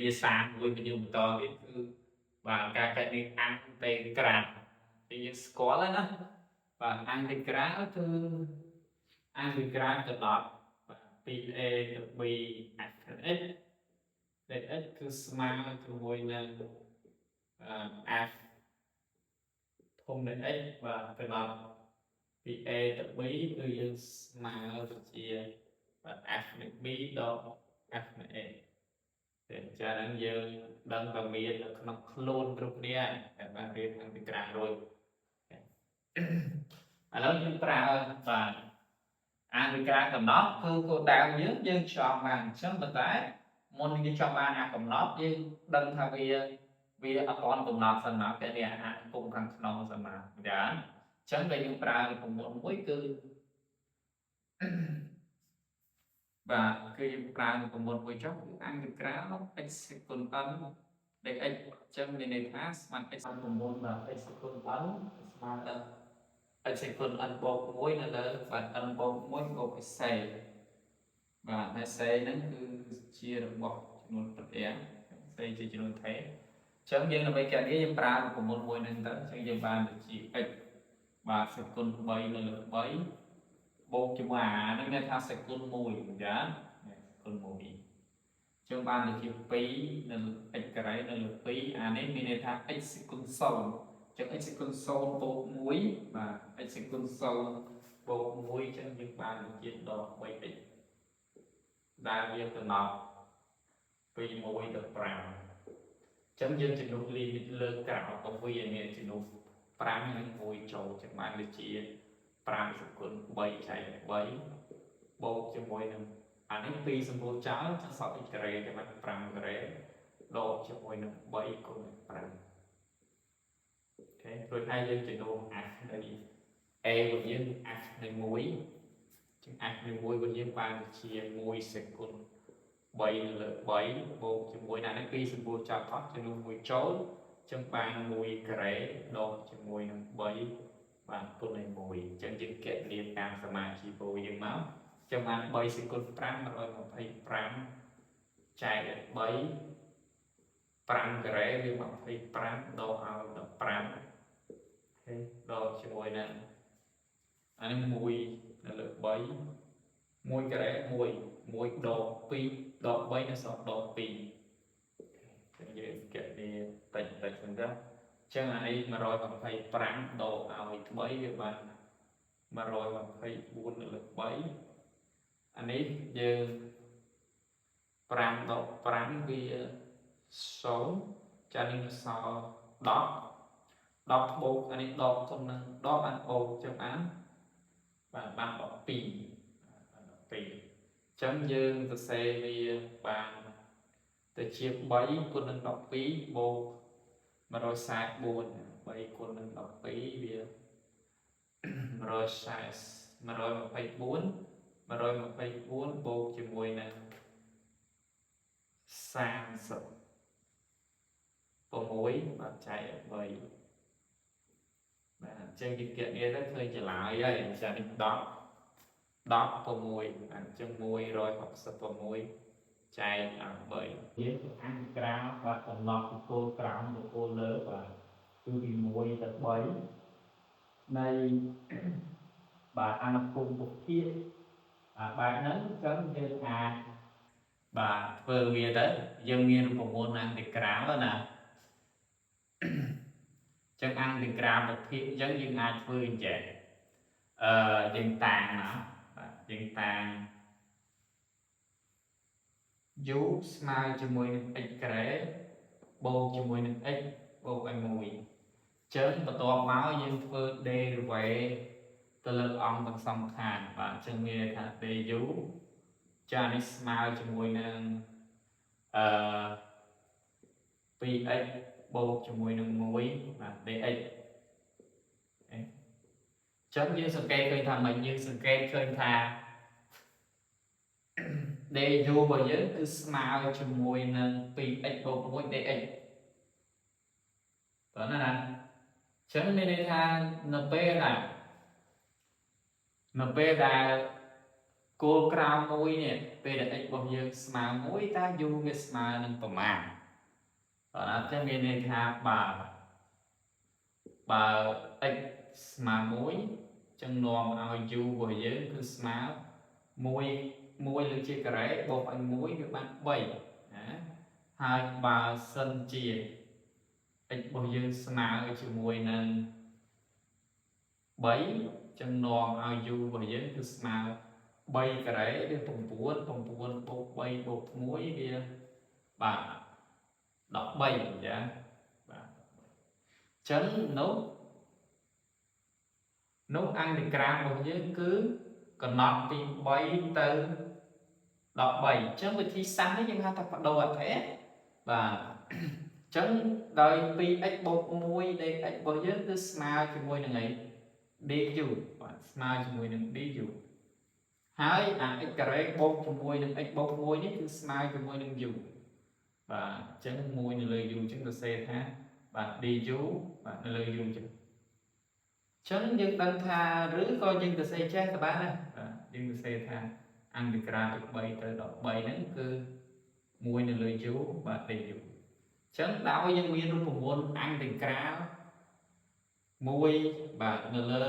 វាសានមួយវិញបន្តទៀតគឺបាទការកែនេះអង្គតេក្រាthìយើងស្គាល់ហើយណាបាទអង្គតេក្រាគឺអង្គតេក្រាទៅ10បាទ 2a ទៅ b x ដែល x គឺស្មើជាមួយនឹងf ធំនឹង x បាទទៅដល់ពី a ទៅ b គឺយើងស្មើទៅជាបាទ f នៃ b ដល់ f នៃ a តែចាហ្នឹងយើងដឹងតែមាននៅក្នុងខ្លួនគ្រប់គ្នាតែបានរៀនខាងពីក្រៅរួចឥឡូវយើងប្រើបាទអានពីក្រៅកំណត់គឺគោលដៅយើងចង់បានអញ្ចឹងប៉ុន្តែមុនយើងចង់បានអាកំណត់យើងដឹងថាវាអត់ទាន់កំណត់សិនមកតែវាអាចពុំខាងក្នុងសិនមកចាអញ្ចឹងតែយើងប្រើប្រមូលមួយគឺបាទគឺយើងប្រើប្រមូលមួយចុះគឺអង្គពីក្រៅ x គុណ n ដែល x អញ្ចឹងមានន័យថាស្មើ x ប្រមូលបាទ x គុណ n ស្មើដល់ x គុណ n បូក1នៅលើបាទ n បូក1បូកផ្សេងបាទហើយផ្សេងហ្នឹងគឺជារបស់ចំនួនប្រទេសផ្សេងជាចំនួនថេរអញ្ចឹងយើងដើម្បីកែនេះយើងប្រើប្រមូលមួយហ្នឹងទៅអញ្ចឹងយើងបានទៅជា x បាទសេគុណ3នៅលើ3បូកជាមួយអាហ្នឹងគេថាសេគុណ1ចាសេគុណ1អញ្ចឹងបានទៅជា2នៅលើ x ការ៉េនៅលើ2អានេះមានន័យថា x សេគុណ0ចឹង x សេគុណ0បូក1បាទ x សេគុណ0បូក1ចឹងយើងបានជាដក 3x ដែលវាកំណត់ពី1ទៅ5ចឹងយើងចំនួនលីមីតលើក្រៅក៏វាមានចំនួន5និង1ចូលចឹងបានដូចជា5សេគុណ3ចែក3បូកជាមួយនឹងអានេះ2សម្បូរចោលចឹងសល់ x ការ៉េតែបាន5ការ៉េដកជាមួយនឹង3គុណ5អូខេរួចហើយយើងចំនួន f នៃ a របស់យើង f នៃ1ចឹង f នៃ1របស់យើងបានជា1សេគុណ3នៅលើ3បូកជាមួយអានេះ2សម្បូរចោលអស់ចំនួន1ចូលចឹងបាន1ការ៉េដកជាមួយនឹង3បានគុណនៃ1អញ្ចឹងយើងគណនាតាមសមាជីពយើងមកចឹងបាន3សេគុណ5 125ចែកឲ្យ3 5ការ៉េវា25ដកឲ្យ15ដកជាមួយនឹងអានេះ1នៅលើ3 1ការ៉េ1ដក2ដក3នៅសល់ដក2ចឹងយើងគណនាតិចហ្នឹងទៅចឹងអានេះ125ដកឲ្យ3វាបាន124នៅលើ3អានេះយើង5ដក5វា0ចានេះសល់10បូកអានេះដកគុណនឹងដកបានបូកចឹងបាន12ចឹងយើងសរសេរវាបានទៅជា3គុណនឹង12បូក144 3គុណនឹង12វា124បូកជាមួយនឹង36បាទចែកឲ្យ3បាទអញ្ចឹងយើងគណនាទៅឃើញចម្លើយហើយអញ្ចឹងនេះ10 6អញ្ចឹង166ចែកឲ្យ3យើងអង្គក្រៅបាទកំណត់គោលក្រោមគោលលើបាទគឺពី1ទៅ3នៃបាទអនុគមពុធាបែបហ្នឹងអញ្ចឹងយើងអាចបាទធ្វើវាទៅយើងមាន9អង្គក្រៅណាចឹងអង្គក្រៅប្រភេទអញ្ចឹងយើងអាចធ្វើអញ្ចឹងយើងតាំងណាបាទយើងតាំង u ស្មើជាមួយនឹង x ការ៉េបូកជាមួយនឹង x បូកឲ្យ1ចឹងបន្ទាប់មកយើងធ្វើ derivative ទៅលើអង្គទាំងសងខាងបាទចឹងមានថា du ចានេះស្មើជាមួយនឹង2x បូកជាមួយនឹង1បាទ dx ចឹងយើងសង្កេតឃើញថាមិនយើងសង្កេតឃើញថា du របស់យើងគឺស្មើជាមួយនឹង 2x បូក1 dx តើណាចឹងមានន័យថានៅពេលដែល គោលក្រៅមួយនេះពេលដែល x របស់យើងស្មើ1តើ u វាស្មើនឹងប្រមាណបាទអញ្ចឹងមានន័យថាបើ x ស្មើ1ចឹងនាំឲ្យ u របស់យើងគឺស្មើ1លើជាការ៉េបូកឲ្យ1វាបាន3ណាហើយបើសិនជា x របស់យើងស្មើជាមួយនឹង3ចឹងនាំឲ្យ u របស់យើងគឺស្មើ3ការ៉េវា9 9បូក3បូក1វាបាទ13ចាបាទចឹងនោះអង្គក្រាមរបស់យើងគឺកំណត់ពី3ទៅ13ចឹងវិធីសាស្ត្រនេះយើងហៅថាបដូរអត្ថៈបាទចឹងដោយពី x បូក1ដែល x របស់យើងគឺស្មើជាមួយនឹងអី du បាទស្មើជាមួយនឹង du ហើយអា x ការ៉េបូកជាមួយនឹង x បូក1នេះគឺស្មើជាមួយនឹង u បាទអញ្ចឹង1នៅលើ u អញ្ចឹងសរសេរថាបាទ du បាទនៅលើ u អញ្ចឹងយើងដឹងថាឬក៏យើងសរសេរចេះក៏បានដែរបាទយើងសរសេរថាអង្គក្រាមពី3ទៅ13ហ្នឹងគឺ1នៅលើ u បាទ du អញ្ចឹងដោយយើងមានរូបមន្តអង្គក្រាម1បាទនៅលើ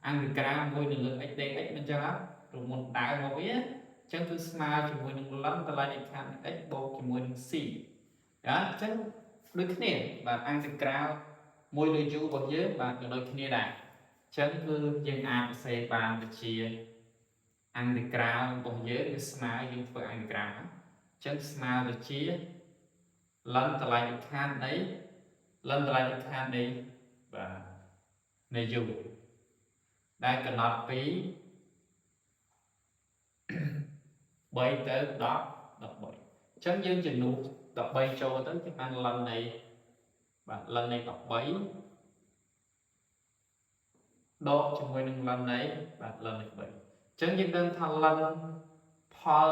អង្គក្រាម1នៅលើ x dx មិនចឹងហ៎រូបមន្តដើមមកវាអញ្ចឹងគឺស្មើជាមួយនឹងលំតម្លៃនៃខណ្ឌ x បូកជាមួយនឹង c អញ្ចឹងដូចគ្នាបាទអង្គក្រាម1លើ u របស់យើងបាទក៏ដូចគ្នាដែរអញ្ចឹងគឺយើងអាចសរសេរបានទៅជាអង្គក្រាមរបស់យើងគឺស្មើយើងធ្វើអង្គក្រាមអញ្ចឹងស្មើទៅជាលំតម្លៃនៃខណ្ឌនៃបាទនៃ u ដែលកំណត់ពី3ទៅ10 13អញ្ចឹងយើងចំនួន13ចូលទៅគឺបានលំនៃបាទលំនៃ13ដកជាមួយនឹងលំនៃបាទលំនៃ3អញ្ចឹងយើងដឹងថាលំផល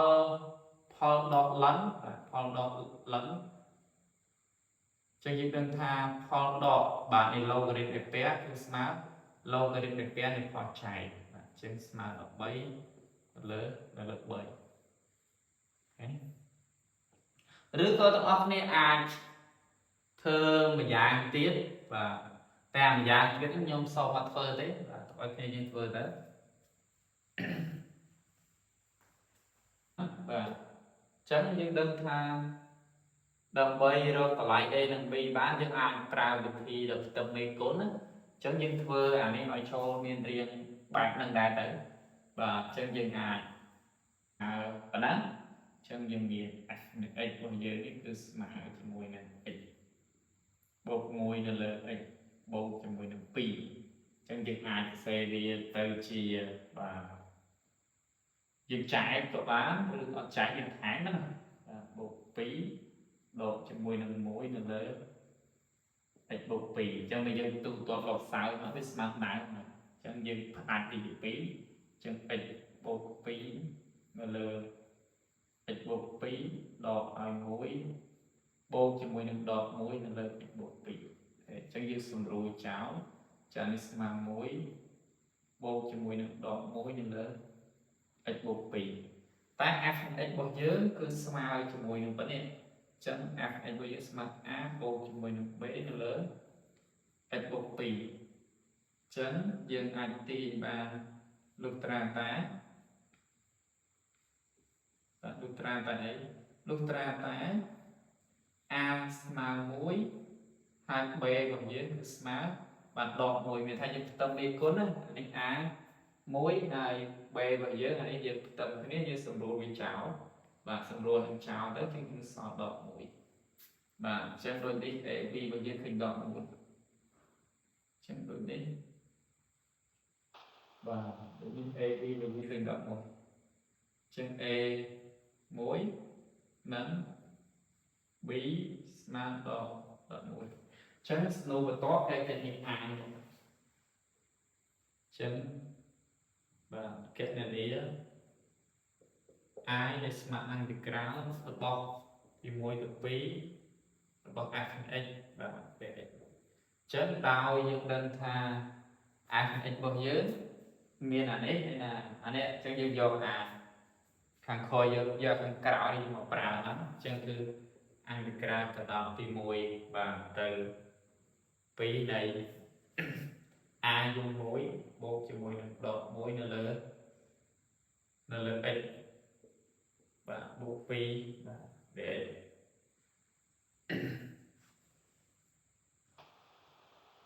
ដកលំបាទផលដកលំចឹងយើងដឹងថាផលដកបាទនៃ logarithm នៃពែគឺស្មើ logarithm នៃពែនៃផលចែកបាទចឹងស្មើ13លើ3អូខេឬក៏ទាំងអស់គ្នាអាចធ្វើម្យ៉ាងទៀតបាទតែម្យ៉ាងទៀតខ្ញុំសូមអត់ធ្វើទេបាទឲ្យគ្នាយើងធ្វើទៅបាទចឹងយើងដឹងថាដើម្បីរកតម្លៃ a និង b បានយើងអាចប្រើវិធីដ៏ផ្ទឹមមេគុណណាអញ្ចឹងយើងធ្វើអានេះឲ្យចូលមានរៀងបែបហ្នឹងដែរទៅបាទអញ្ចឹងយើងអាចប៉ុណ្ណាអញ្ចឹងយើងមាន x របស់យើងនេះគឺស្មើជាមួយនឹង x បូក1នៅលើ x បូកជាមួយនឹង2អញ្ចឹងយើងអាចសរសេរវាទៅជាបាទយើងចែកក៏បានឬអត់ចែកយើងថែមណាបាទបូក2ដកជាមួយនឹង1នៅលើ x បូក2អញ្ចឹងយើងទូទាត់លកសៅមកវាស្មើដែរអញ្ចឹងយើងផ្ដាច់ទី2អញ្ចឹង x បូក2នៅលើ x បូក2ដកឲ្យ1បូកជាមួយនឹងដក1នៅលើ x បូក2អញ្ចឹងយើងសម្រួលចោលចានេះស្មើ1បូកជាមួយនឹងដក1នៅលើ x បូក2តែ f x របស់យើងគឺស្មើជាមួយនឹងប៉ុណ្នេះអញ្ចឹង f x របស់យើងស្មើ a បូកជាមួយនឹង b នៅលើ x បូក2អញ្ចឹងយើងអាចទាញបានលុះត្រាតែលុះត្រាតែអីលុះត្រាតែ a ស្មើ1ហើយ b របស់យើងគឺស្មើបានដក1មានថាយើងផ្ទឹមមេគុណណានេះ a 1ហើយ b របស់យើងអានេះយើងផ្ទឹមគ្នាយើងសម្រួលវាចោលបាទសម្រួលនឹងចោលទៅគឺសល់ដក1បាទអញ្ចឹងដូចនេះ a b របស់យើងឃើញដក1អញ្ចឹងដូចនេះបាទដូចនេះ a b របស់យើងឃើញដក1អញ្ចឹង a 1និង b ស្មើដល់1អញ្ចឹងស្នូបន្ទាប់តែគេនេះអានអញ្ចឹងបាទកណនី i ដែលស្មើនឹងទីក្រៅរបស់ពី1ទៅ2របស់ f x បាទ px អញ្ចឹងដោយយើងដឹងថា f x របស់យើង miền anh ấy là anh ấy chẳng dương vô hàng khôi vô hàng cào đi một bào lắm chẳng cứ ăn được ra từ đầu thì mùi và từ phí này dùng muối bột cho muối đọt muối nó lớn ít và bột phí để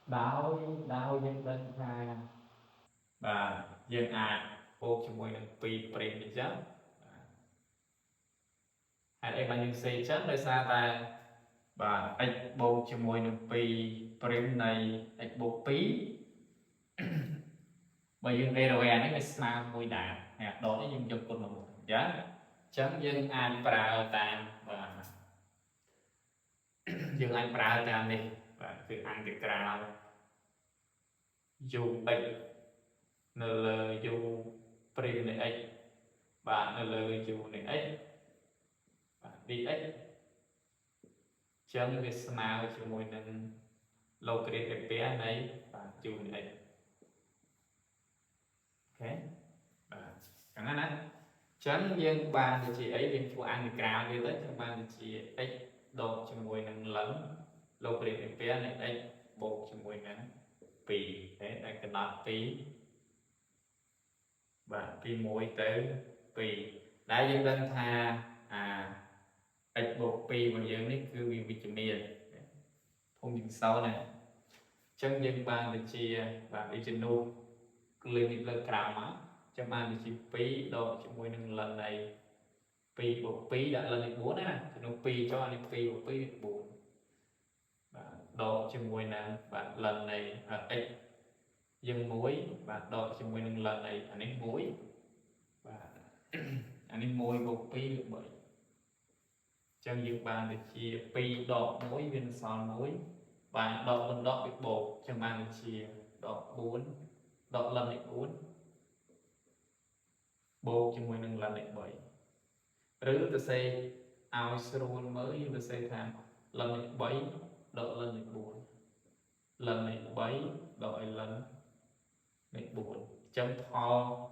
đào đào dân bên thà và dân bột cho muối phí prem đi chứ hay em bạn xây chất nơi xa ta và ếch bột cho muối phí prem này ếch bột phí bởi vì đây rồi nó mới smart mùi đạn hạt đó nó dùng chụp cùng một giá chấm dân anh prao tam và dân anh prao tam đi và từ ăn từ cào dù bệnh nl dù prim này ấy và nl dù này ấy và đi ấy chấm với smart cho mùi nên lâu cái bé này và dù này ấy ok chẳng hạn đấy chấn viên bàn thì chị ấy viên phụ ăn thì cào đi tới trong bàn thì chị ấy đột cho mùi nắng lớn lâu bề bên phía này ấy bột cho mùi nắng pì đấy là cái nọt pí và pí muối tới pì đại dân đơn tha ấy bột pì và dân đấy cứ viên vitamin không những sau này chân dân bàn thì chị và đi trên nu lên đi lên cào má trong bàn thì chị pí đột cho mùi nắng lần này pi bộ pi đã lên được 4 á thì nó pi cho anh pi bộ pi 4 độ cho mùi nè và lần này x dân muối và độ cho mùi lần này anh ấy muối và anh ấy muối bộ pi được 7 trong dự bàn thì chia pi độ muối viên son muối và độ lần độ được bột trong bàn thì chia độ 4 độ lần này 4 bột cho mùi lần này 7 rứ tôi xây ao srul mới tôi xây tham lần này 7 độ lần này 4 lần này 7 đội lần này 4 chấm thò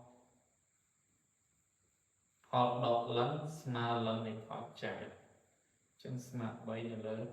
thò độ lần smart lần này thò chạy chấm smart 7 là lớn